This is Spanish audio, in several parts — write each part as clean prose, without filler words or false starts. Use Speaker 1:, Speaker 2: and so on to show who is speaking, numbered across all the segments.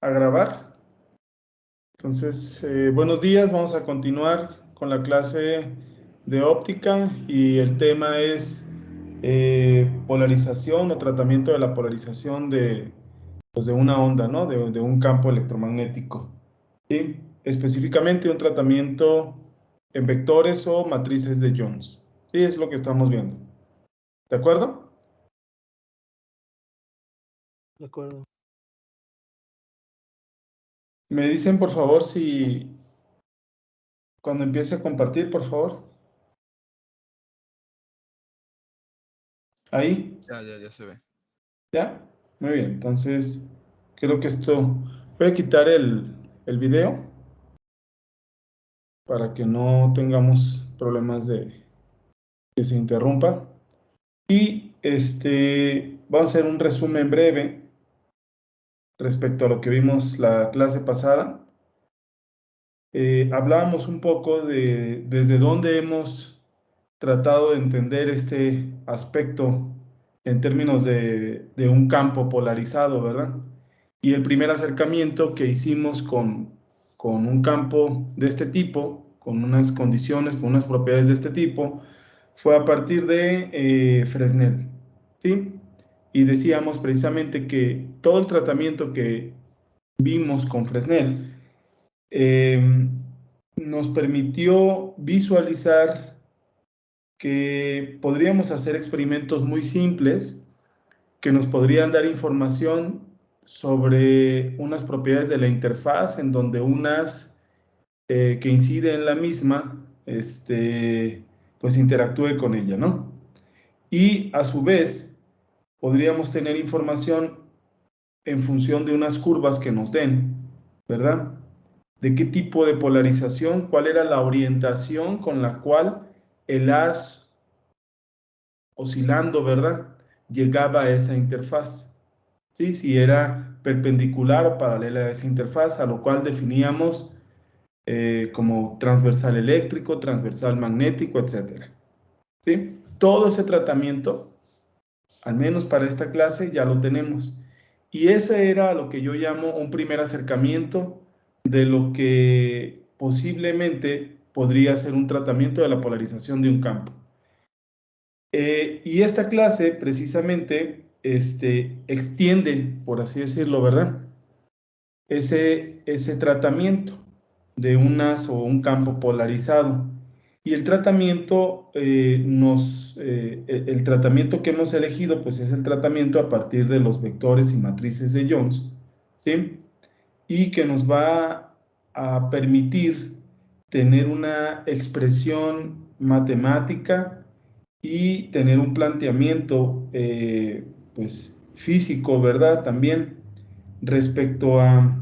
Speaker 1: a grabar. Entonces, buenos días, vamos a continuar con la clase de óptica y el tema es polarización o tratamiento de la polarización pues, de una onda, ¿no? De un campo electromagnético. ¿Sí? Específicamente un tratamiento en vectores o matrices de Jones. Sí, es lo que estamos viendo. ¿De acuerdo?
Speaker 2: De acuerdo.
Speaker 1: Me dicen, por favor, si cuando empiece a compartir, por favor. Ahí.
Speaker 3: Ya se ve.
Speaker 1: ¿Ya? Muy bien. Entonces, creo que esto... Voy a quitar el video para que no tengamos problemas de que se interrumpa. Y vamos a hacer un resumen breve respecto a lo que vimos la clase pasada. Hablábamos un poco de desde dónde hemos tratado de entender este aspecto en términos de un campo polarizado, ¿verdad? Y el primer acercamiento que hicimos con un campo de este tipo, con unas condiciones, con unas propiedades de este tipo, fue a partir de Fresnel, ¿sí? Y decíamos precisamente que todo el tratamiento que vimos con Fresnel nos permitió visualizar que podríamos hacer experimentos muy simples que nos podrían dar información sobre unas propiedades de la interfaz en donde unas que inciden en la misma, pues interactúe con ella, ¿no? Y a su vez podríamos tener información en función de unas curvas que nos den, ¿verdad? De qué tipo de polarización, cuál era la orientación con la cual el haz oscilando, ¿verdad? Llegaba a esa interfaz. ¿Sí? Si era perpendicular o paralela a esa interfaz, a lo cual definíamos como transversal eléctrico, transversal magnético, etc. ¿Sí? Todo ese tratamiento, al menos para esta clase, ya lo tenemos. Y ese era lo que yo llamo un primer acercamiento de lo que posiblemente podría ser un tratamiento de la polarización de un campo. Y esta clase precisamente extiende, por así decirlo, ¿verdad? Ese tratamiento de unas o un campo polarizado. Y el tratamiento el tratamiento que hemos elegido, pues es el tratamiento a partir de los vectores y matrices de Jones, ¿sí? Y que nos va a permitir tener una expresión matemática y tener un planteamiento, pues, físico, ¿verdad? También respecto a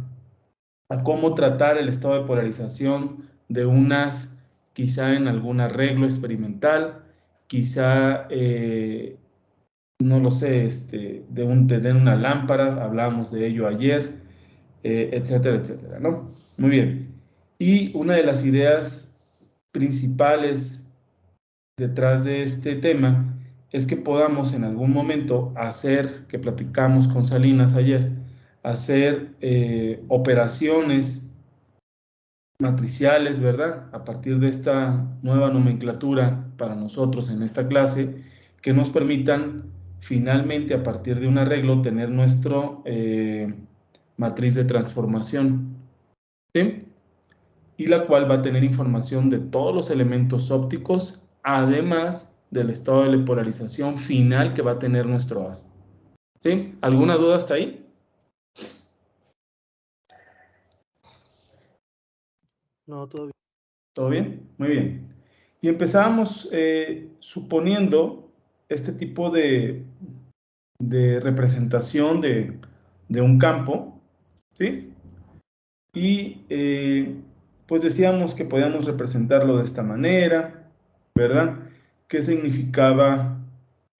Speaker 1: cómo tratar el estado de polarización de unas, quizá en algún arreglo experimental, quizá, no lo sé, de una lámpara, hablábamos de ello ayer, etcétera, etcétera, ¿no? Muy bien. Y una de las ideas principales detrás de este tema es que podamos en algún momento hacer, que platicamos con Salinas ayer, hacer operaciones matriciales, ¿verdad? A partir de esta nueva nomenclatura para nosotros en esta clase, que nos permitan finalmente a partir de un arreglo tener nuestro matriz de transformación, ¿sí? Y la cual va a tener información de todos los elementos ópticos, además del estado de polarización final que va a tener nuestro haz. ¿Sí? ¿Alguna duda hasta ahí?
Speaker 2: No, todo bien.
Speaker 1: ¿Todo bien? Muy bien. Y empezamos suponiendo este tipo de representación de un campo, ¿sí? Y pues decíamos que podíamos representarlo de esta manera, ¿verdad? ¿Qué significaba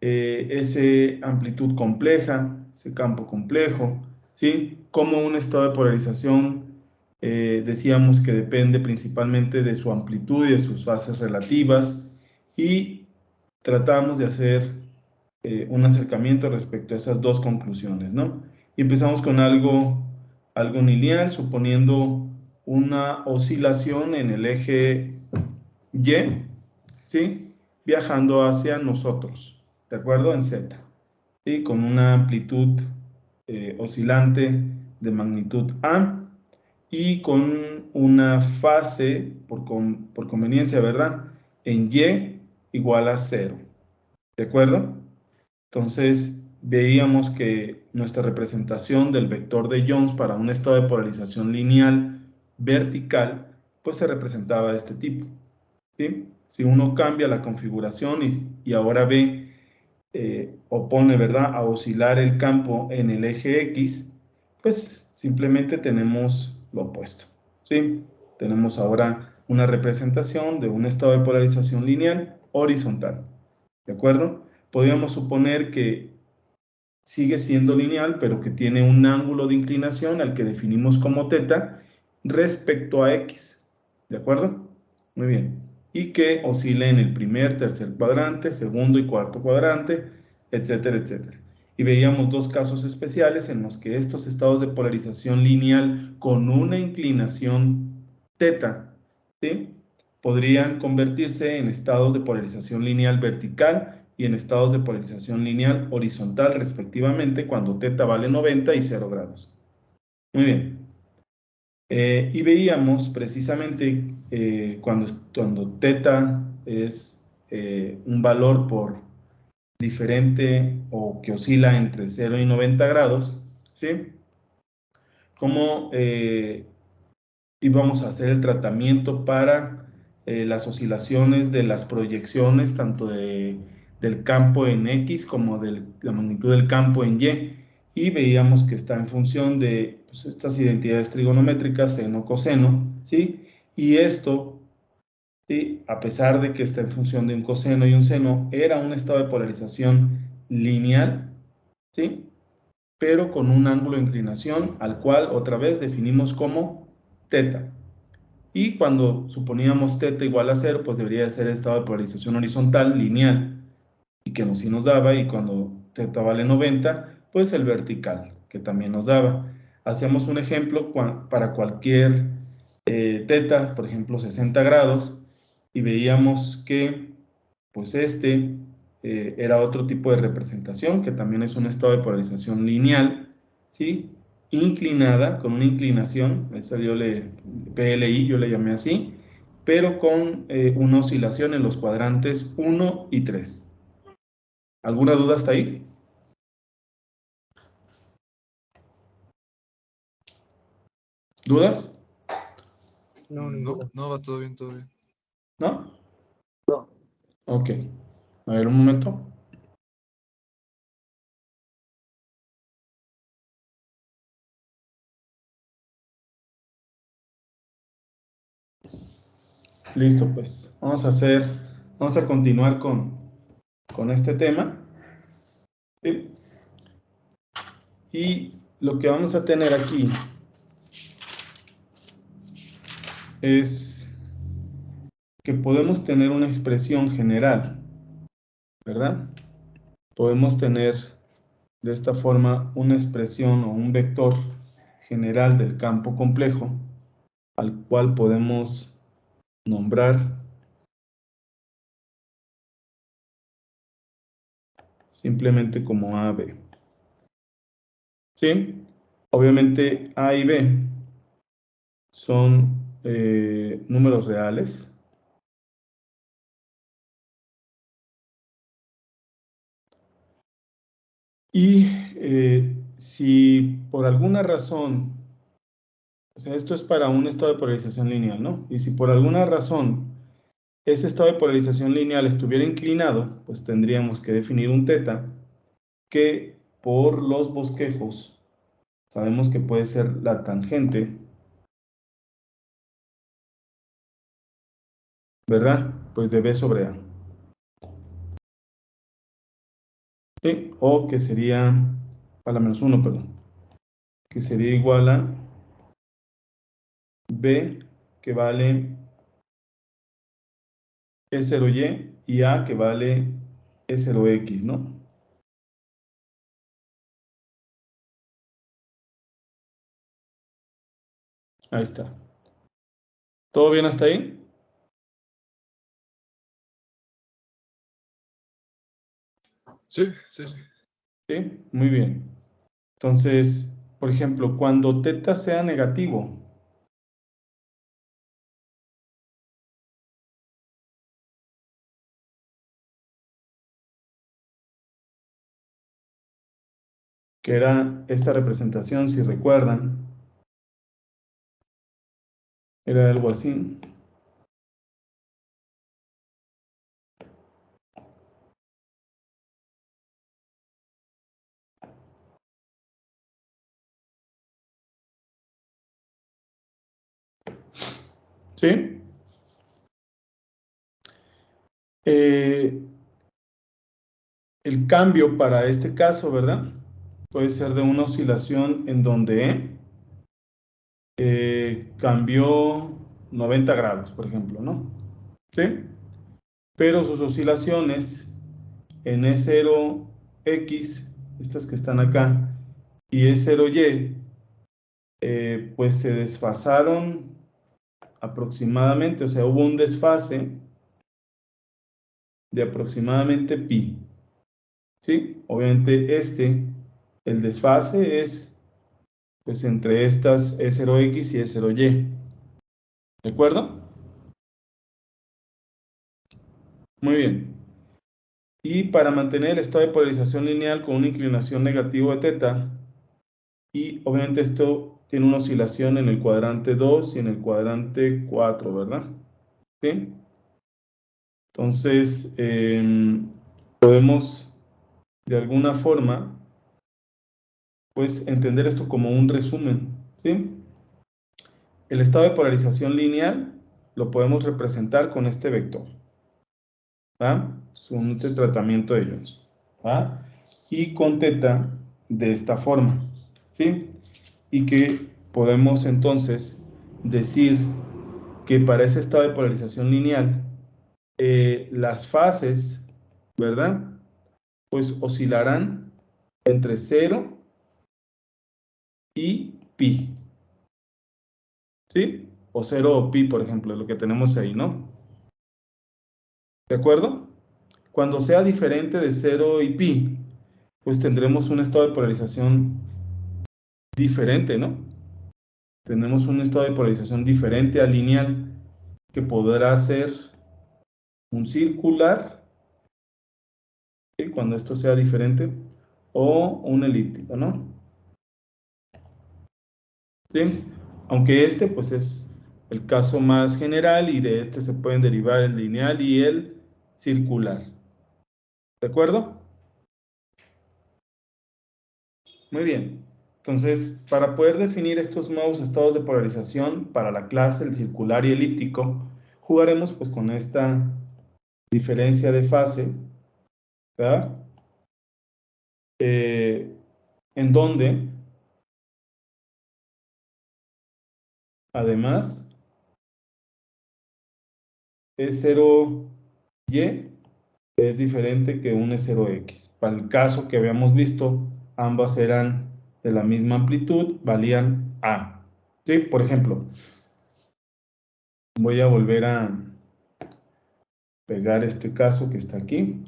Speaker 1: ese amplitud compleja, ese campo complejo, ¿sí? Como un estado de polarización, decíamos que depende principalmente de su amplitud y de sus fases relativas, y tratamos de hacer un acercamiento respecto a esas dos conclusiones, ¿no? Y empezamos con algo algo lineal, suponiendo una oscilación en el eje Y, ¿sí? Viajando hacia nosotros, ¿de acuerdo? En Z, ¿sí? Con una amplitud oscilante de magnitud A y con una fase, por conveniencia, ¿verdad? En Y igual a 0, ¿de acuerdo? Entonces, veíamos que nuestra representación del vector de Jones para un estado de polarización lineal vertical, pues se representaba de este tipo, ¿sí? Si uno cambia la configuración y ahora ve o pone, ¿verdad?, a oscilar el campo en el eje X, pues simplemente tenemos lo opuesto, ¿sí? Tenemos ahora una representación de un estado de polarización lineal horizontal, ¿de acuerdo? Podríamos suponer que sigue siendo lineal, pero que tiene un ángulo de inclinación al que definimos como teta respecto a X, ¿de acuerdo? Muy bien. Y que oscila en el primer, tercer cuadrante, segundo y cuarto cuadrante, etcétera, etcétera. Y veíamos dos casos especiales en los que estos estados de polarización lineal con una inclinación teta, ¿sí?, podrían convertirse en estados de polarización lineal vertical y en estados de polarización lineal horizontal respectivamente cuando θ vale 90 y 0 grados. Muy bien. Y veíamos precisamente cuando θ es un valor por diferente o que oscila entre 0 y 90 grados, ¿sí? Cómo íbamos a hacer el tratamiento para las oscilaciones de las proyecciones, tanto del campo en X como de la magnitud del campo en Y. Y veíamos que está en función de pues, estas identidades trigonométricas, seno, coseno, ¿sí? Y esto, ¿sí?, a pesar de que está en función de un coseno y un seno, era un estado de polarización lineal, ¿sí?, pero con un ángulo de inclinación al cual otra vez definimos como θ. Y cuando suponíamos θ igual a 0, pues debería ser estado de polarización horizontal lineal, y que sí nos daba, y cuando θ vale 90, pues el vertical, que también nos daba. Hacíamos un ejemplo para cualquier θ, por ejemplo 60 grados, y veíamos que pues era otro tipo de representación, que también es un estado de polarización lineal, ¿sí?, inclinada, con una inclinación, eso PLI yo le llamé así, pero con una oscilación en los cuadrantes 1 y 3. ¿Alguna duda hasta ahí? ¿Dudas?
Speaker 2: No,
Speaker 3: No,
Speaker 2: ninguna.
Speaker 3: no, va todo bien, todo bien.
Speaker 1: ¿No?
Speaker 2: No.
Speaker 1: Ok. A ver, un momento. Listo, pues. Vamos a continuar con este tema. ¿Sí? Y lo que vamos a tener aquí es que podemos tener una expresión general, ¿verdad? Podemos tener de esta forma una expresión o un vector general del campo complejo al cual podemos nombrar simplemente como AB. ¿Sí? Obviamente A y B son números reales. Y si por alguna razón, o sea, esto es para un estado de polarización lineal, ¿no? Y si por alguna razón ese estado de polarización lineal estuviera inclinado, pues tendríamos que definir un θ que por los bosquejos sabemos que puede ser la tangente, ¿verdad? Pues de B sobre A. ¿Sí? O que sería, a la menos 1, perdón, que sería igual a B que vale E0Y y A que vale E0X, ¿no? Ahí está. ¿Todo bien hasta ahí?
Speaker 3: Sí, sí, sí.
Speaker 1: Sí, muy bien. Entonces, por ejemplo, cuando teta sea negativo, que era esta representación, si recuerdan, era algo así. ¿Sí? El cambio para este caso, ¿verdad? Puede ser de una oscilación en donde cambió 90 grados, por ejemplo, ¿no? ¿Sí? Pero sus oscilaciones en E0X, estas que están acá, y E0Y, pues se desfasaron aproximadamente, o sea, hubo un desfase de aproximadamente pi. ¿Sí? Obviamente el desfase es pues entre estas E0X y E0Y. ¿De acuerdo? Muy bien. Y para mantener el estado de polarización lineal con una inclinación negativa de teta, y obviamente esto tiene una oscilación en el cuadrante 2 y en el cuadrante 4, ¿verdad? ¿Sí? Entonces, podemos de alguna forma, pues entender esto como un resumen, ¿sí? El estado de polarización lineal lo podemos representar con este vector, ¿va? Es un tratamiento de Jones, ¿va? Y con teta de esta forma, ¿sí? Y que podemos entonces decir que para ese estado de polarización lineal, las fases, ¿verdad? Pues oscilarán entre 0 y pi, ¿sí? O 0 o pi, por ejemplo, lo que tenemos ahí, ¿no? ¿De acuerdo? Cuando sea diferente de 0 y pi, pues tendremos un estado de polarización diferente, ¿no? Tenemos un estado de polarización diferente al lineal, que podrá ser un circular, ¿sí? Cuando esto sea diferente, o un elíptico, ¿no? ¿Sí? Aunque este, pues es el caso más general y de este se pueden derivar el lineal y el circular. ¿De acuerdo? Muy bien. Entonces, para poder definir estos nuevos estados de polarización para la clase, el circular y elíptico, jugaremos pues con esta diferencia de fase, ¿verdad? En donde, además, E0Y es diferente que un E0X. Para el caso que habíamos visto, ambas eran de la misma amplitud, valían A. ¿Sí? Por ejemplo, voy a volver a pegar este caso que está aquí.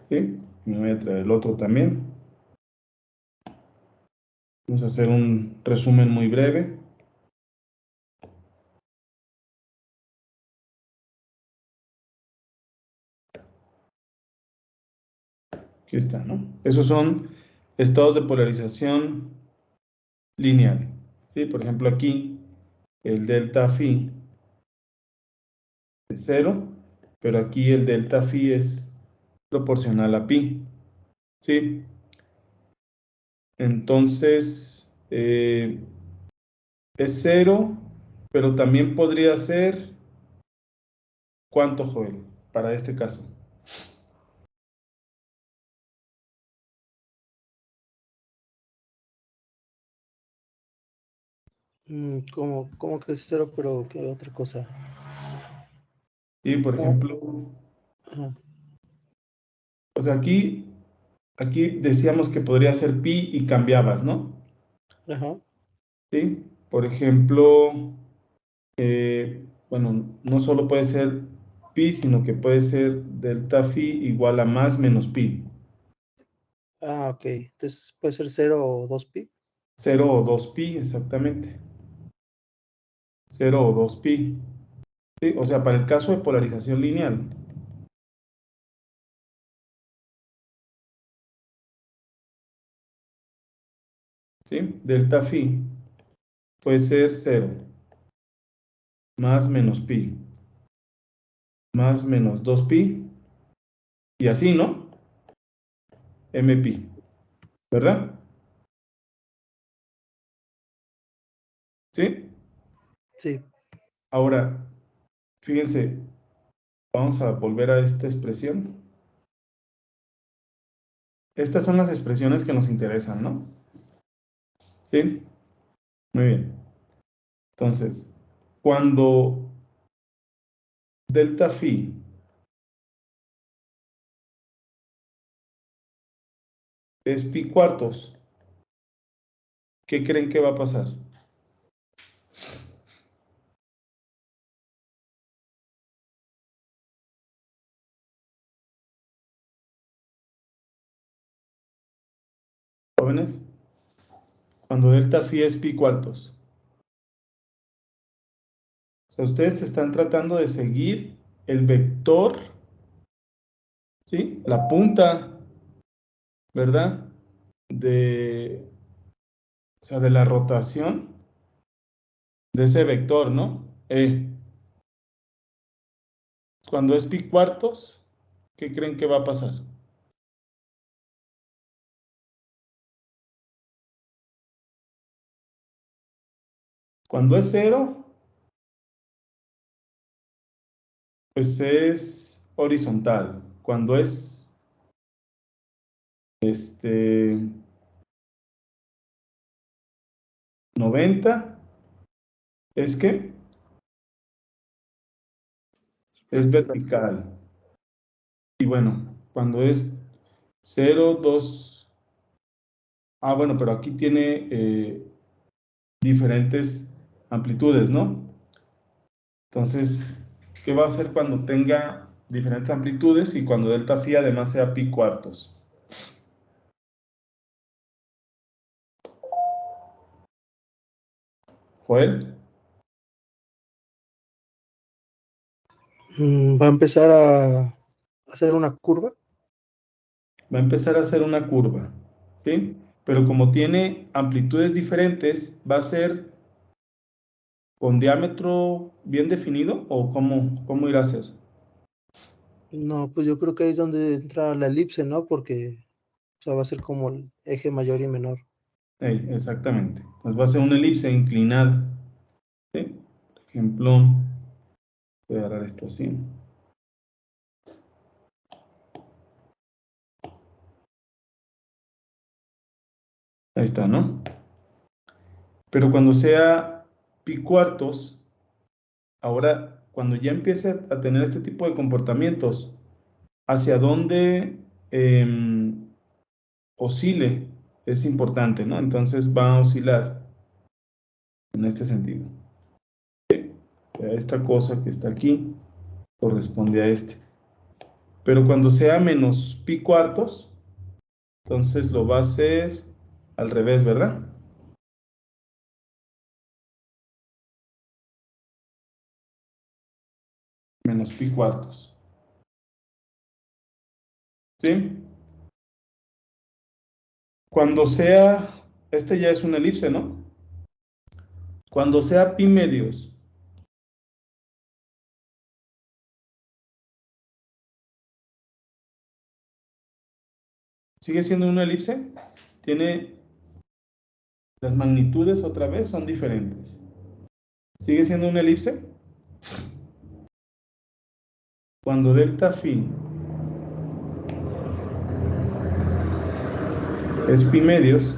Speaker 1: ¿Sí? Me voy a traer el otro también. Vamos a hacer un resumen muy breve. Aquí está, ¿no? Esos son estados de polarización lineal. ¿Sí? Por ejemplo, aquí el delta phi es 0, pero aquí el delta phi es proporcional a pi. ¿Sí? Entonces, es 0, pero también podría ser, ¿cuánto, Joel? Para este caso.
Speaker 2: ¿Cómo que es cero, pero qué otra cosa?
Speaker 1: Sí, por
Speaker 2: ¿Cómo?
Speaker 1: ejemplo,
Speaker 2: Ajá,
Speaker 1: o sea, aquí decíamos que podría ser pi y cambiabas, ¿no?
Speaker 2: ajá,
Speaker 1: ¿sí? Por ejemplo, bueno, no solo puede ser pi, sino que puede ser delta phi igual a más menos pi.
Speaker 2: Ah, ok. Entonces puede ser 0 o 2pi.
Speaker 1: 0 o 2 pi, exactamente. 0 o 2 pi. ¿Sí? O sea, para el caso de polarización lineal. ¿Sí? Delta phi puede ser 0 más menos pi más menos 2 pi y así, ¿no? M pi, ¿verdad? ¿Sí?
Speaker 2: Sí.
Speaker 1: Ahora, fíjense, vamos a volver a esta expresión. Estas son las expresiones que nos interesan, ¿no? ¿Sí? Muy bien. Entonces, cuando delta phi es pi cuartos, ¿qué creen que va a pasar? Jóvenes, cuando delta phi es pi cuartos. O sea, ustedes están tratando de seguir el vector, ¿sí? La punta, ¿verdad? O sea, de la rotación de ese vector, ¿no? Cuando es pi cuartos, ¿qué creen que va a pasar? Cuando es cero, pues es horizontal. Cuando es 90, ¿es qué? Es vertical. Y bueno, cuando es 0, 2, bueno, pero aquí tiene diferentes amplitudes, ¿no? Entonces, ¿qué va a hacer cuando tenga diferentes amplitudes y cuando delta phi además sea pi cuartos? Joel,
Speaker 2: Va a empezar a hacer una curva.
Speaker 1: va a empezar a hacer una curva, ¿sí? Pero como tiene amplitudes diferentes, ¿va a ser con diámetro bien definido o cómo irá a ser?
Speaker 2: No, pues yo creo que ahí es donde entra la elipse, ¿no? Porque o sea, va a ser como el eje mayor y menor.
Speaker 1: Exactamente. Entonces va a ser una elipse inclinada, ¿sí? Por ejemplo, voy a agarrar esto así. Ahí está, ¿no? Pero cuando sea pi cuartos, ahora, cuando ya empiece a tener este tipo de comportamientos, hacia dónde oscile es importante, ¿no? Entonces va a oscilar en este sentido. Esta cosa que está aquí corresponde a este. Pero cuando sea menos pi cuartos, entonces lo va a hacer al revés, ¿verdad? Menos pi cuartos. ¿Sí? Cuando sea, este ya es una elipse, ¿no? Cuando sea pi medios, ¿sigue siendo una elipse? Tiene las magnitudes otra vez, son diferentes. ¿Sigue siendo una elipse? Cuando delta phi es pi medios,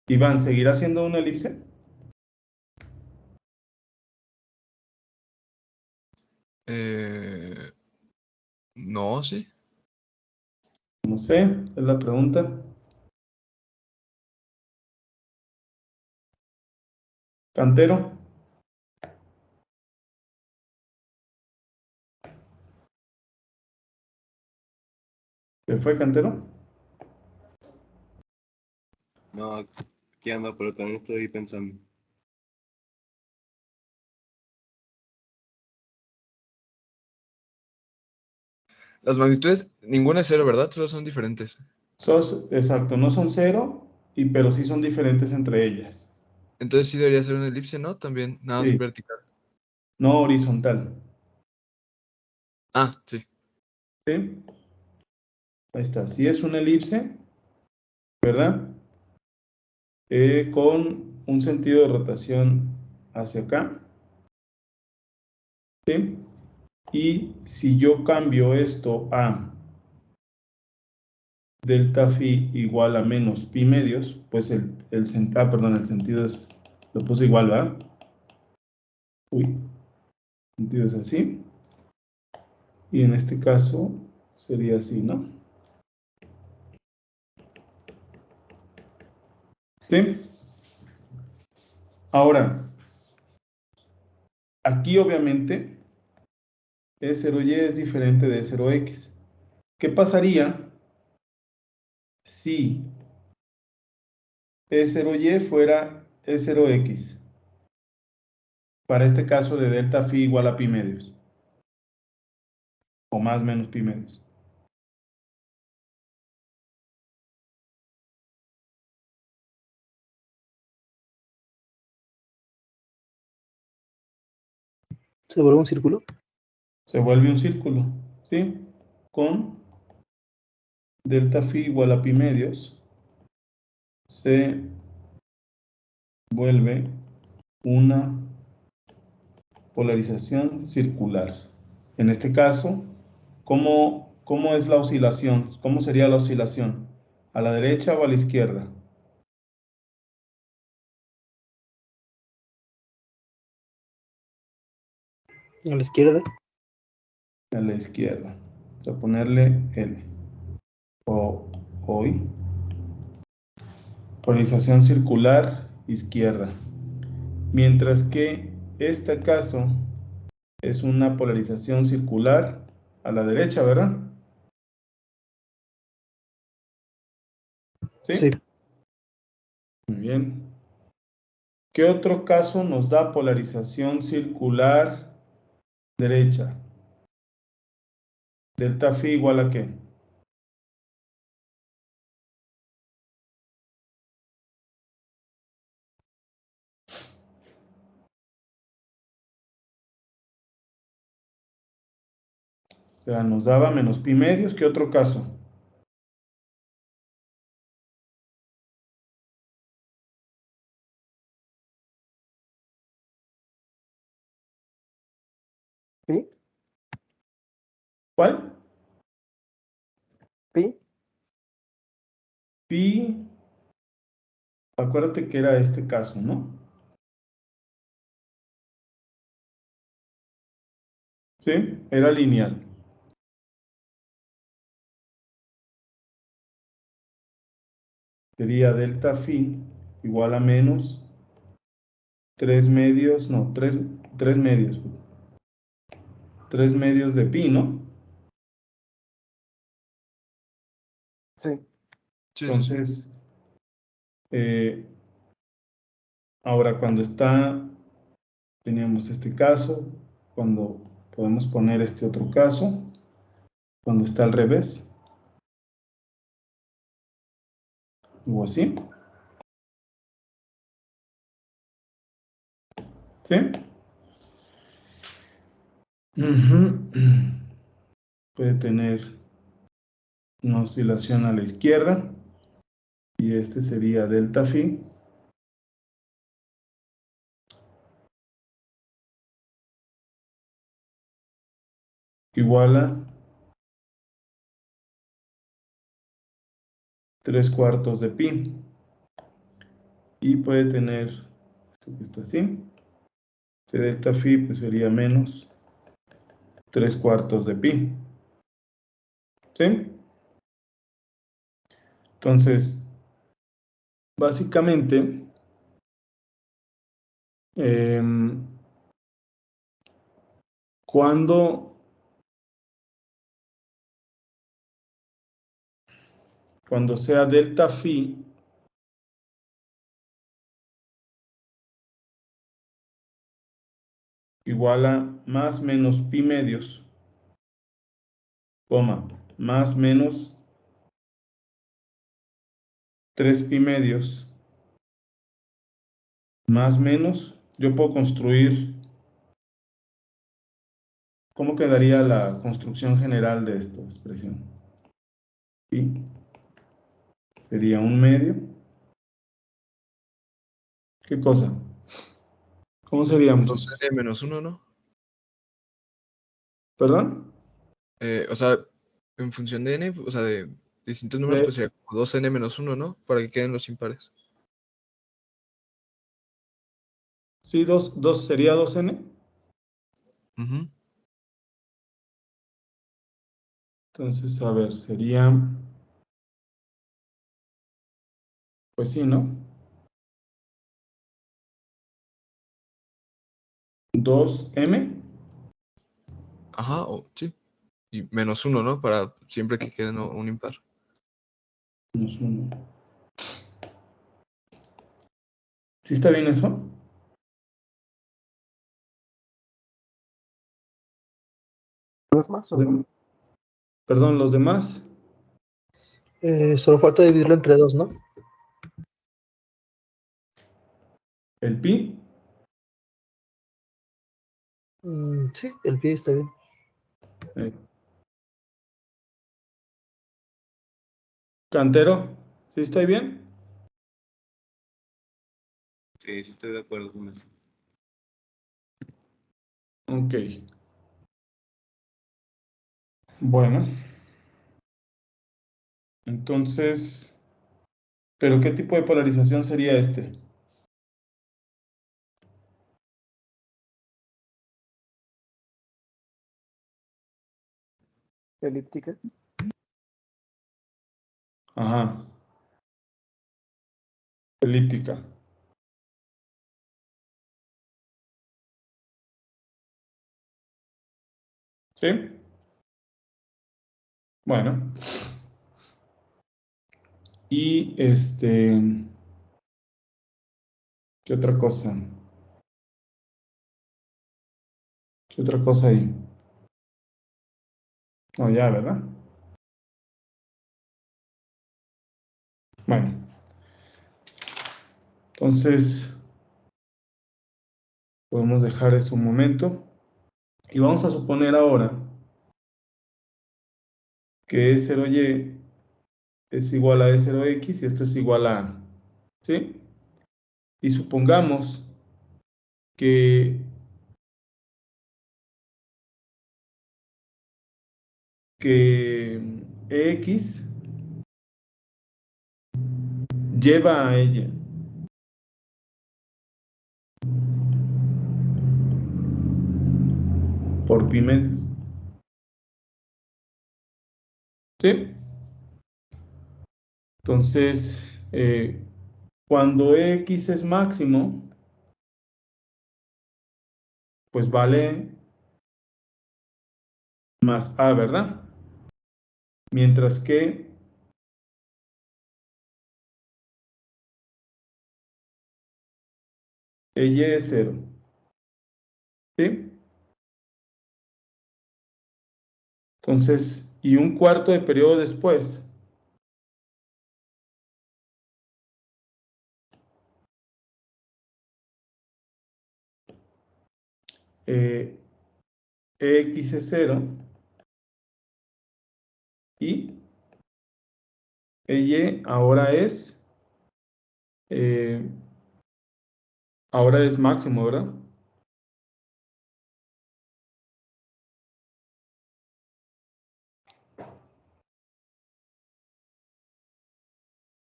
Speaker 1: Iván, ¿seguirá siendo una elipse?
Speaker 3: No, sí.
Speaker 1: No sé, es la pregunta. Cantero. ¿Se fue Cantero?
Speaker 4: No, aquí ando, pero también estoy pensando.
Speaker 3: Las magnitudes, ninguna es cero, ¿verdad? Solo son diferentes.
Speaker 1: Exacto, no son cero, pero sí son diferentes entre ellas.
Speaker 3: Entonces sí debería ser una elipse, ¿no? También, nada más
Speaker 1: Sí.
Speaker 3: vertical.
Speaker 1: No horizontal.
Speaker 3: Ah, sí.
Speaker 1: ¿Sí? Ahí está. Si es una elipse, ¿verdad? Con un sentido de rotación hacia acá. ¿Sí? Y si yo cambio esto a delta phi igual a menos pi medios, pues el sentido es, lo puse igual, ¿verdad? Uy, el sentido es así. Y en este caso sería así, ¿no? ¿Sí? Ahora, aquí obviamente E0y es diferente de E0x. ¿Qué pasaría si E0y fuera E0x? Para este caso de delta phi igual a pi medios. O más menos pi medios.
Speaker 2: ¿Se vuelve un círculo?
Speaker 1: Se vuelve un círculo, ¿sí? Con delta phi igual a pi medios se vuelve una polarización circular. En este caso, ¿cómo es la oscilación? ¿Cómo sería la oscilación? ¿A la derecha o a la izquierda?
Speaker 2: A la izquierda.
Speaker 1: A la izquierda. Vamos a ponerle L. O hoy. Polarización circular izquierda. Mientras que este caso es una polarización circular a la derecha, ¿verdad? ¿Sí?
Speaker 2: Sí.
Speaker 1: Muy bien. ¿Qué otro caso nos da polarización circular derecha? Delta phi igual a qué? O sea, nos daba menos pi medios. ¿Qué otro caso?
Speaker 2: ¿Pi?
Speaker 1: ¿Cuál?
Speaker 2: ¿Pi?
Speaker 1: Pi. Acuérdate que era este caso, ¿no? ¿Sí? Era lineal. Sería delta phi igual a menos 3 medios, no, 3 medios. 3 medios de pi, ¿no?
Speaker 2: Sí.
Speaker 3: Sí, sí, sí.
Speaker 1: Entonces, eh, ahora cuando teníamos este caso, cuando podemos poner este otro caso, cuando está al revés, o así, ¿sí? Ujú. Puede tener una oscilación a la izquierda, y este sería delta phi igual a 3/4 de pi, y puede tener esto que está así, este delta phi pues sería menos 3/4 de pi, ¿sí? Entonces, básicamente, Cuando sea delta phi igual a más menos pi medios, coma, más menos 3 pi medios, más menos, yo puedo construir, ¿cómo quedaría la construcción general de esta expresión? Pi sería un medio. ¿Qué cosa? ¿Cómo sería, muchachos?
Speaker 3: 2n menos 1, ¿no?
Speaker 1: ¿Perdón?
Speaker 3: O sea, en función de n, o sea, de distintos números, pues sería como 2n menos 1, ¿no? Para que queden los impares.
Speaker 1: Sí, 2 sería 2n.
Speaker 3: Ujú.
Speaker 1: Entonces, a ver, sería, pues sí, ¿no? 2m
Speaker 3: Ajá, sí. Y menos 1, ¿no? Para siempre que quede un impar.
Speaker 1: menos 1. ¿Sí está bien eso?
Speaker 2: ¿Dos más o no?
Speaker 1: Perdón, los demás.
Speaker 2: Solo falta dividirlo entre 2, ¿no?
Speaker 1: El pi.
Speaker 2: Sí, el pie está bien.
Speaker 1: eh, Cantero. ¿Sí está bien?
Speaker 4: Sí, sí estoy de acuerdo con eso.
Speaker 1: Ok. Bueno. Entonces, ¿pero qué tipo de polarización sería este?
Speaker 2: Elíptica.
Speaker 1: Ajá. Elíptica. ¿Sí? Bueno. Y ¿qué otra cosa? ¿Qué otra cosa hay? No, ya, ¿verdad? Bueno. Entonces, podemos dejar eso un momento. Y vamos a suponer ahora que E0Y es igual a E0X y esto es igual a A. ¿Sí? Y supongamos que EX lleva a ella por pi medios. ¿Sí? Entonces, cuando X es máximo, pues vale más A, ¿verdad? Mientras que Y es 0. ¿Sí? Entonces, y un cuarto de periodo después, X es 0 y Y eh, ahora es máximo, ¿verdad?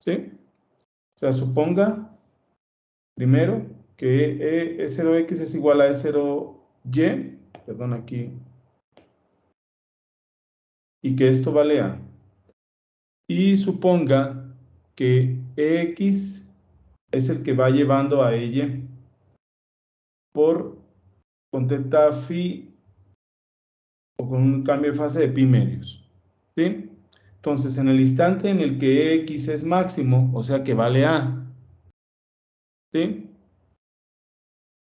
Speaker 1: ¿Sí? O sea, suponga primero que E0X es igual a E0Y, perdón aquí, y que esto vale A. Y suponga que EX es el que va llevando a Y. por con teta phi o con un cambio de fase de pi medios. ¿Sí? Entonces, en el instante en el que X es máximo, o sea que vale A, ¿sí?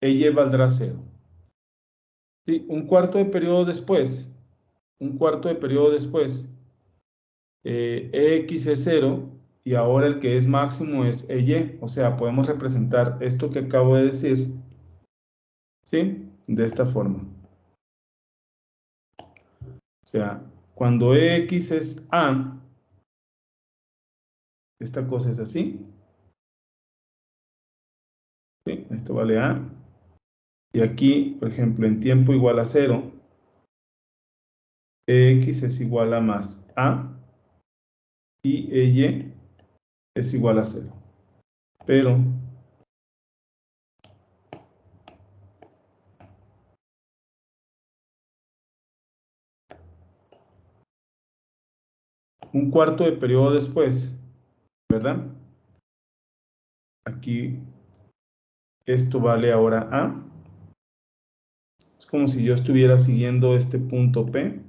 Speaker 1: Y valdrá 0. ¿Sí? Un cuarto de periodo después, X es 0 y ahora el que es máximo es Y. O sea, podemos representar esto que acabo de decir, ¿sí? De esta forma. O sea, cuando X es A, esta cosa es así. ¿Sí? Esto vale A. Y aquí, por ejemplo, en tiempo igual a 0, X es igual a más A y Y es igual a 0. Pero un cuarto de periodo después, ¿verdad? Aquí esto vale ahora A. Es como si yo estuviera siguiendo este punto P.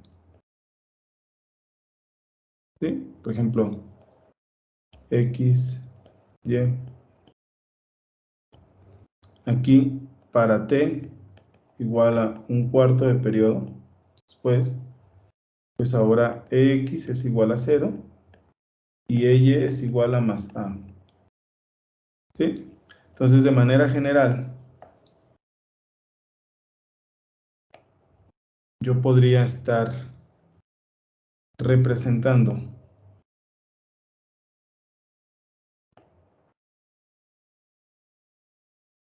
Speaker 1: ¿Sí? Por ejemplo, X, Y. Aquí para T igual a un cuarto de periodo después, pues ahora X es igual a 0 y Y es igual a más A. ¿Sí? Entonces, de manera general, yo podría estar representando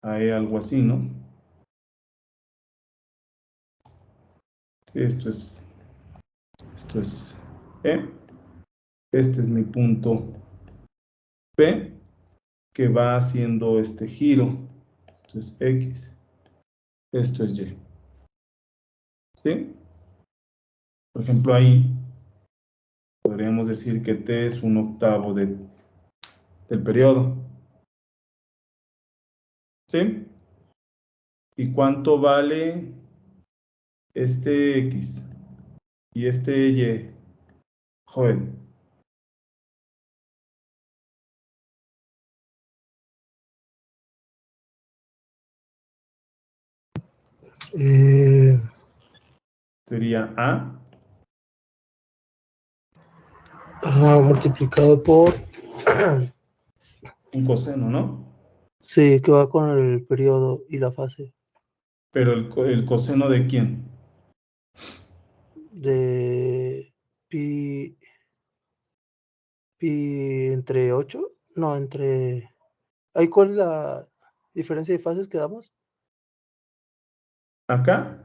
Speaker 1: ahí algo así, ¿no? Esto es E. Este es mi punto P, que va haciendo este giro. Esto es X. Esto es Y. ¿Sí? Por ejemplo, ahí podríamos decir que T es un octavo del periodo. ¿Sí? ¿Y cuánto vale este X y este Y? Joder.
Speaker 2: Eh,
Speaker 1: Sería A.
Speaker 2: Multiplicado por...
Speaker 1: Un coseno, ¿no?
Speaker 2: Sí, que va con el periodo y la fase
Speaker 1: Pero el coseno ¿de quién?
Speaker 2: de pi, pi entre 8. No, entre... ¿Ahí cuál es la diferencia de fases que damos?
Speaker 1: Acá,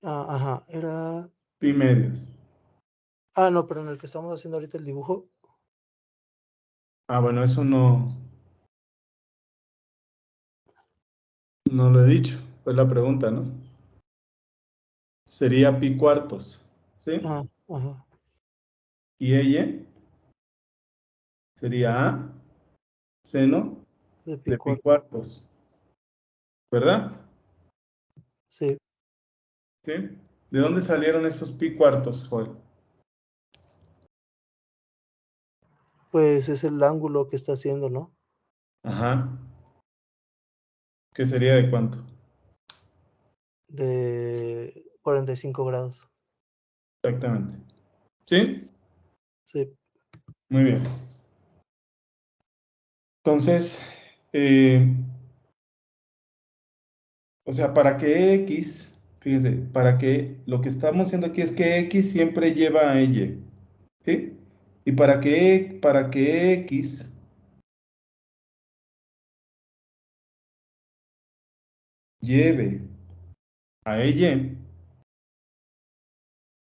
Speaker 2: Ajá, era...
Speaker 1: pi medios.
Speaker 2: No, pero en el que estamos haciendo ahorita el dibujo.
Speaker 1: Bueno, eso no lo he dicho. Fue la pregunta, ¿no? Sería pi cuartos, ¿sí?
Speaker 2: Ajá,
Speaker 1: Y ella sería A, seno
Speaker 2: de pi
Speaker 1: de pi
Speaker 2: cuarto.
Speaker 1: cuartos, ¿verdad?
Speaker 2: Sí,
Speaker 1: ¿Sí? ¿De dónde salieron esos pi cuartos, Joel?
Speaker 2: pues es el ángulo que está haciendo, ¿no?
Speaker 1: Ajá. ¿Qué sería de cuánto?
Speaker 2: De 45 grados.
Speaker 1: Exactamente. ¿Sí?
Speaker 2: Sí.
Speaker 1: Muy bien. Entonces, o sea, para que X, fíjense, para que lo que estamos haciendo aquí es que X siempre lleva a Y, ¿sí? Y para que X lleve a Y,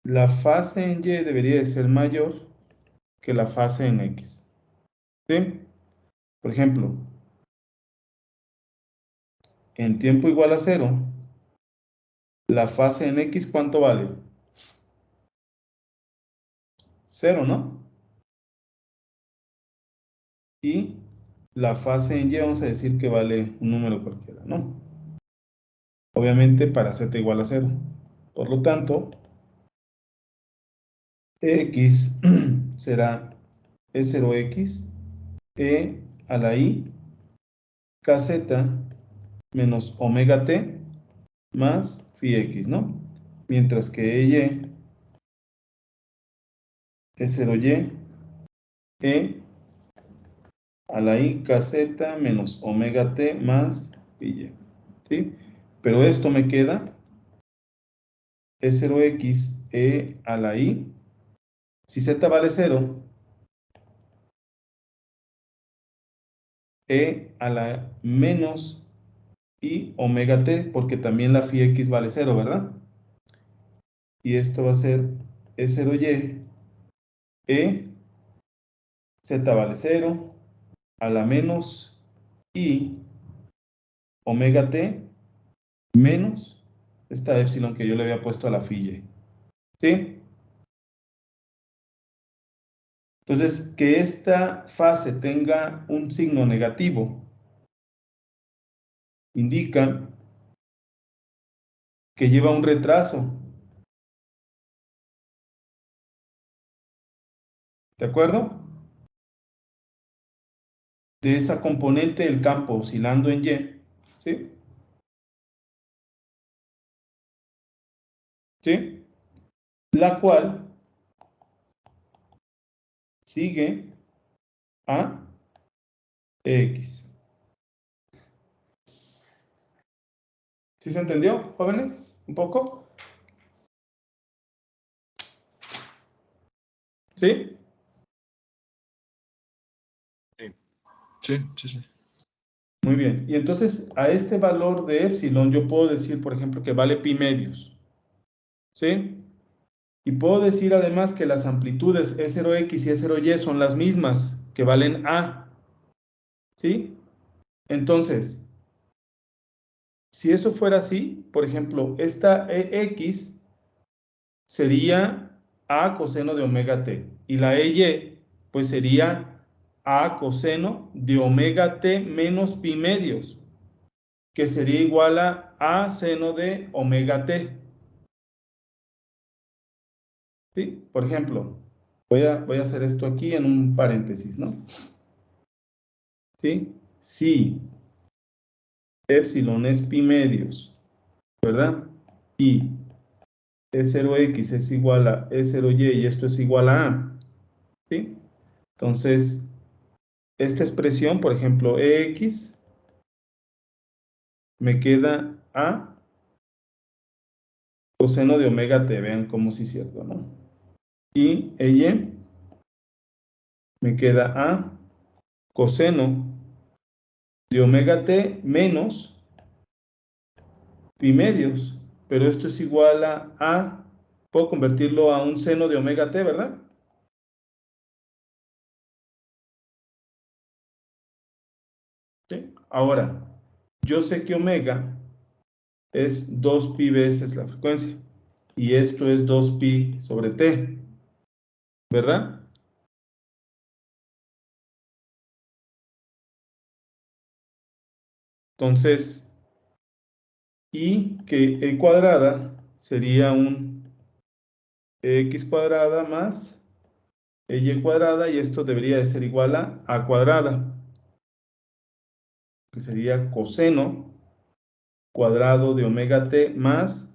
Speaker 1: la fase en Y debería de ser mayor que la fase en X, ¿sí? Por ejemplo, en tiempo igual a 0, la fase en X, ¿cuánto vale? 0, ¿no? Y la fase en Y vamos a decir que vale un número cualquiera, ¿no? obviamente para z igual a 0. Por lo tanto, x será E0x, e a la i, kz menos omega t más phi x, ¿no? Mientras que y es 0y, e a la i kz menos omega t más phi y, ¿sí? Pero esto me queda E0x, e a la i, si z vale 0, e a la menos i omega t, porque también la phi x vale 0, ¿verdad? Y esto va a ser E0y, e, z vale 0, a la menos i omega t menos esta epsilon que yo le había puesto a la phi y, ¿sí? Entonces, que esta fase tenga un signo negativo indica que lleva un retraso, ¿de acuerdo? De esa componente del campo oscilando en Y, ¿sí? ¿Sí? La cual sigue a X. ¿Sí se entendió, jóvenes? ¿Un poco? ¿Sí?
Speaker 3: Sí, sí, sí.
Speaker 1: Muy bien. Y entonces a este valor de epsilon yo puedo decir, por ejemplo, que vale pi medios. ¿Sí? Y puedo decir además que las amplitudes E0x y E0y son las mismas, que valen A. ¿Sí? Entonces, si eso fuera así, por ejemplo, esta EX sería A coseno de omega t. Y la EY, pues sería A coseno de omega t menos pi medios, que sería igual a seno de omega t. ¿Sí? Por ejemplo, voy a hacer esto aquí en un paréntesis, ¿no? ¿Sí? Si epsilon es pi medios, ¿verdad? Y E0x es igual a E0y y esto es igual a A, ¿sí? Entonces, esta expresión, por ejemplo, EX, me queda A coseno de omega t, vean cómo sí es cierto, ¿no? Y EY me queda A coseno de omega t menos pi medios, pero esto es igual a, puedo convertirlo a un seno de omega t, ¿verdad? ¿Sí? Ahora, yo sé que omega es 2pi veces la frecuencia, y esto es 2pi sobre t, ¿verdad? Entonces, y que e cuadrada sería un x cuadrada más y cuadrada, y esto debería de ser igual a cuadrada, que sería coseno cuadrado de omega t más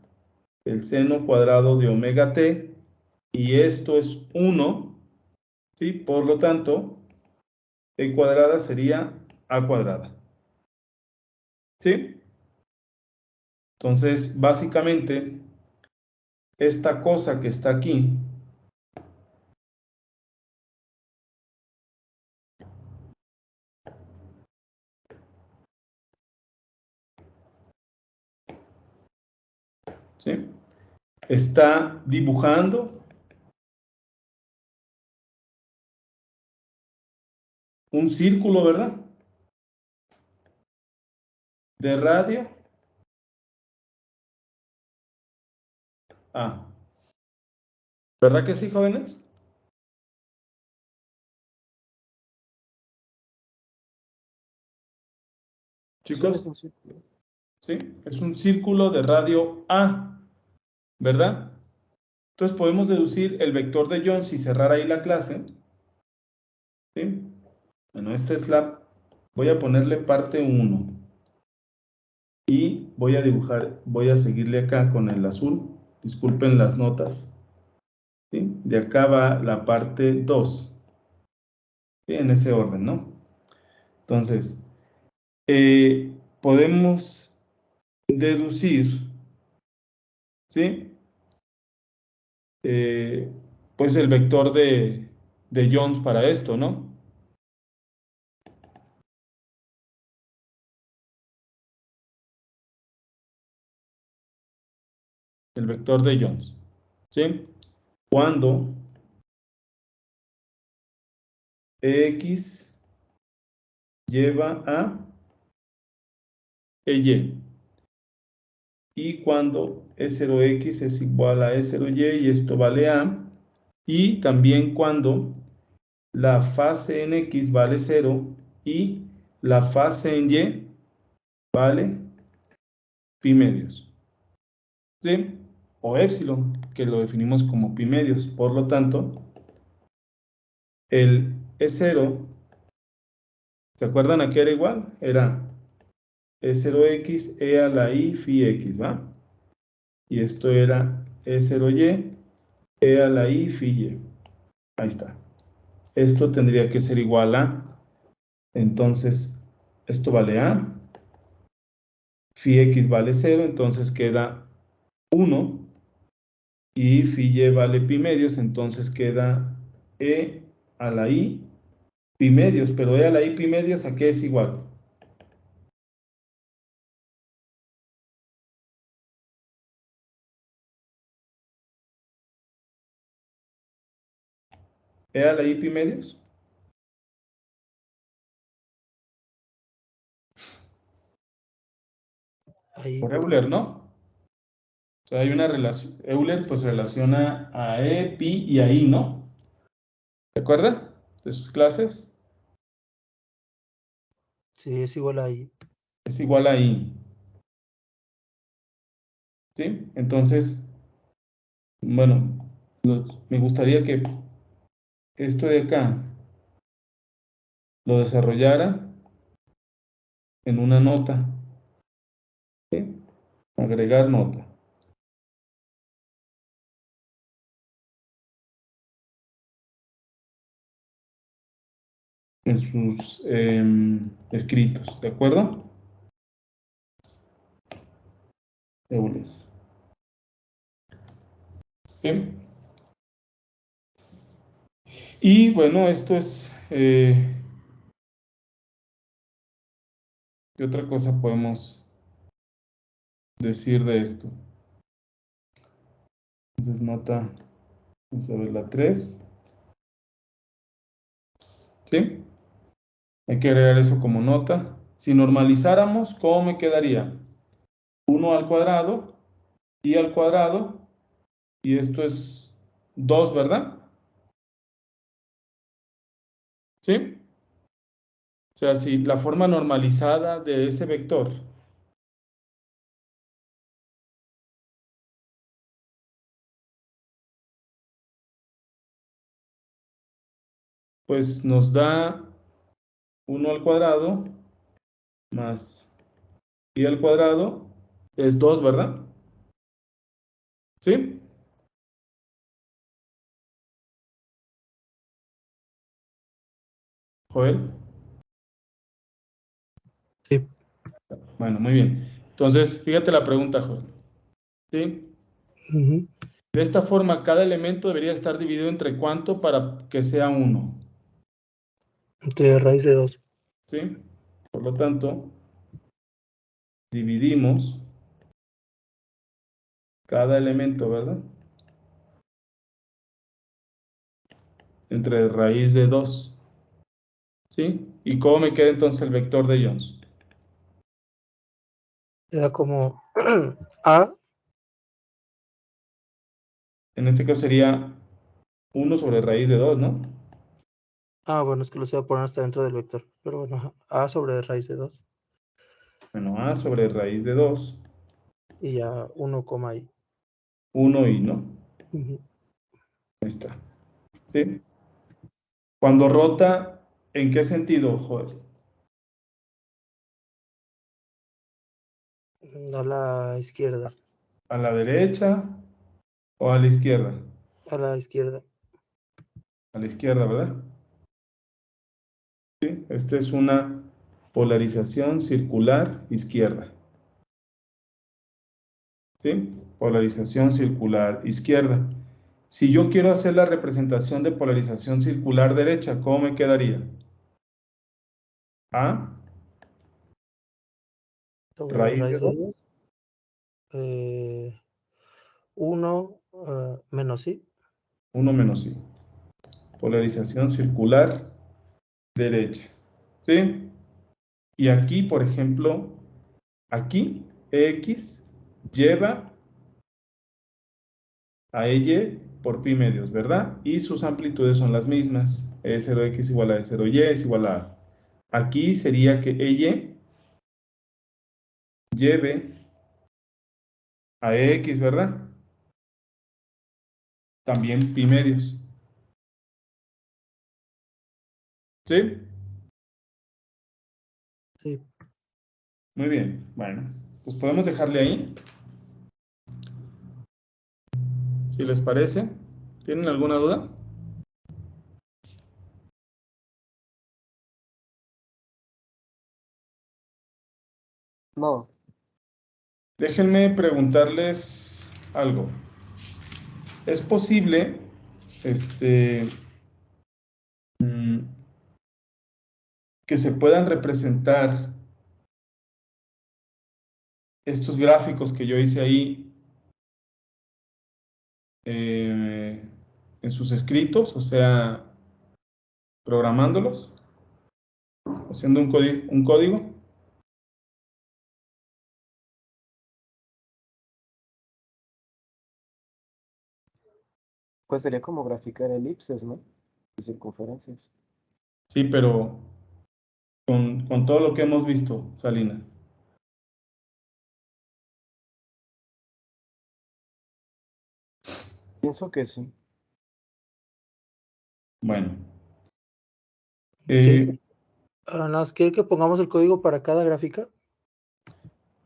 Speaker 1: el seno cuadrado de omega t, y esto es 1, ¿sí? Por lo tanto, e cuadrada sería a cuadrada, ¿sí? Entonces, básicamente, esta cosa que está aquí, ¿sí? Está dibujando un círculo, ¿verdad? De radio a. ¿Verdad que sí, jóvenes?
Speaker 2: Sí, es
Speaker 1: Chicos,
Speaker 2: un círculo.
Speaker 1: ¿sí? Es un círculo de radio A, ¿verdad? Entonces podemos deducir el vector de Jones y cerrar ahí la clase, ¿sí? Bueno, esta es voy a ponerle parte 1 y voy a dibujar, voy a seguirle acá con el azul, disculpen las notas, ¿sí? De acá va la parte 2, ¿sí? En ese orden, ¿no? Entonces, podemos deducir, ¿sí? Pues el vector de Jones para esto, ¿no? El vector de Jones, ¿sí? Cuando X lleva a EY y cuando E0X es igual a E0Y y esto vale A, y también cuando la fase en X vale 0 y la fase en Y vale pi medios, ¿sí? O épsilon, que lo definimos como pi medios. Por lo tanto, el E0, ¿se acuerdan a qué era igual? Era E0X, E a la I, phi X, ¿va? Y esto era E0Y, E a la I, phi Y. Ahí está. Esto tendría que ser igual a, entonces, esto vale A, phi X vale 0, entonces queda 1, y phi Y vale pi medios, entonces queda E a la I, pi medios, pero E a la I pi medios, ¿a qué es igual? E a la I pi medios.
Speaker 2: Ahí.
Speaker 1: Por Euler, ¿no? O sea, hay una relación, Euler pues relaciona a E, pi y a I, ¿no? ¿Se acuerda de sus clases?
Speaker 2: Sí, es igual ahí.
Speaker 1: Es igual a I. ¿Sí? Entonces, bueno, me gustaría que esto de acá lo desarrollara en una nota. ¿Sí? Agregar nota. En sus escritos, ¿de acuerdo? Euler. ¿Sí? Y bueno, esto es... ¿qué otra cosa podemos decir de esto? Entonces, nota, vamos a ver la 3. ¿Sí? Hay que agregar eso como nota. Si normalizáramos, ¿cómo me quedaría? 1 al cuadrado, y al cuadrado, y esto es 2, ¿verdad? ¿Sí? O sea, si la forma normalizada de ese vector pues nos da 1 al cuadrado más pi al cuadrado es 2, ¿verdad? ¿Sí? Joel.
Speaker 2: Sí.
Speaker 1: Bueno, muy bien. Entonces, fíjate la pregunta, Joel. ¿Sí?
Speaker 2: Ujú.
Speaker 1: De esta forma, cada elemento debería estar dividido entre cuánto para que sea 1.
Speaker 2: Entre raíz de 2.
Speaker 1: ¿Sí? Por lo tanto, dividimos cada elemento, ¿verdad? Entre raíz de 2. ¿Sí? ¿Y cómo me queda entonces el vector de Jones?
Speaker 2: Queda como A.
Speaker 1: En este caso sería 1 sobre raíz de 2, ¿no?
Speaker 2: Ah, bueno, es que lo voy a poner hasta dentro del vector. Pero bueno, ajá, A sobre raíz de 2.
Speaker 1: Bueno, a sobre raíz de 2.
Speaker 2: Y ya 1, i.
Speaker 1: 1 y, ¿no?
Speaker 2: Ujú.
Speaker 1: Ahí está. ¿Sí? Cuando rota, ¿en qué sentido, Joel?
Speaker 2: A la izquierda.
Speaker 1: ¿A la derecha o a la izquierda?
Speaker 2: A la izquierda.
Speaker 1: A la izquierda, ¿verdad? ¿Sí? Esta es una polarización circular izquierda. ¿Sí? Polarización circular izquierda. Si yo quiero hacer la representación de polarización circular derecha, ¿cómo me quedaría? A
Speaker 2: Sobre
Speaker 1: raíz de
Speaker 2: raíz de
Speaker 1: 2.
Speaker 2: 2. 1 menos i.
Speaker 1: 1 menos i. Polarización circular derecha. ¿Sí? Y aquí, por ejemplo, aquí, X lleva a Y por pi medios, ¿verdad? Y sus amplitudes son las mismas. E0X igual a E0Y es igual a A. Aquí sería que EY lleve a EX, ¿verdad? También pi medios. ¿Sí?
Speaker 2: Sí.
Speaker 1: Muy bien. Bueno, pues podemos dejarle ahí. Si les parece. ¿Tienen alguna duda?
Speaker 5: No,
Speaker 1: Déjenme preguntarles algo. ¿Es posible, mm, que se puedan representar estos gráficos que yo hice ahí en sus escritos, o sea, programándolos, haciendo un código?
Speaker 5: pues sería como graficar elipses, ¿no? Y circunferencias.
Speaker 1: Sí, pero con todo lo que hemos visto, Salinas.
Speaker 5: Pienso que sí.
Speaker 1: Bueno.
Speaker 2: ¿Quiere que, nada más, ¿quiere que pongamos el código para cada gráfica?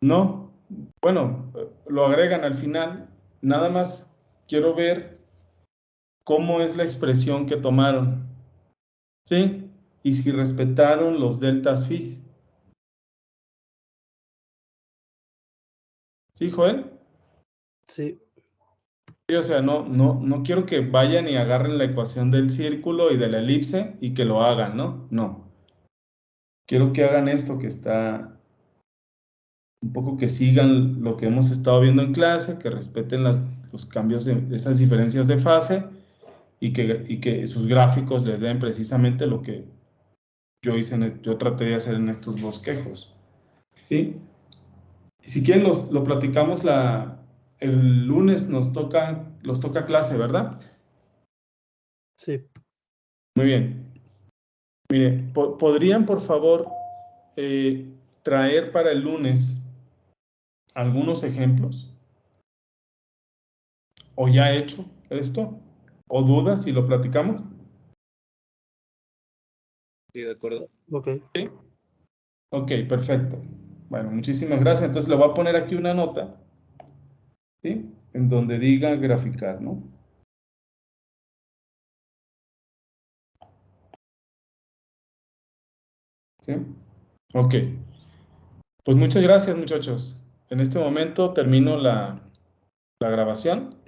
Speaker 1: No, bueno, lo agregan al final. Nada más quiero ver cómo es la expresión que tomaron, ¿sí? Y si respetaron los deltas phi. ¿Sí, Joel?
Speaker 2: Sí.
Speaker 1: Sí, o sea, no quiero que vayan y agarren la ecuación del círculo y de la elipse y que lo hagan, ¿no? No. Quiero que hagan esto que está un poco, que sigan lo que hemos estado viendo en clase, que respeten los cambios de esas diferencias de fase y que sus gráficos les den precisamente lo que yo traté de hacer en estos bosquejos. ¿Sí? Y si quieren lo platicamos el lunes, los toca clase, ¿verdad?
Speaker 2: Sí.
Speaker 1: Muy bien. Mire, ¿podrían por favor traer para el lunes algunos ejemplos? ¿O ya hecho esto? ¿O dudas si lo platicamos?
Speaker 4: Sí, de acuerdo.
Speaker 2: Ok.
Speaker 1: ¿Sí? Ok, perfecto. Bueno, muchísimas gracias. Entonces le voy a poner aquí una nota, ¿sí? En donde diga graficar, ¿no? ¿Sí? Ok. Pues muchas gracias, muchachos. En este momento termino la grabación.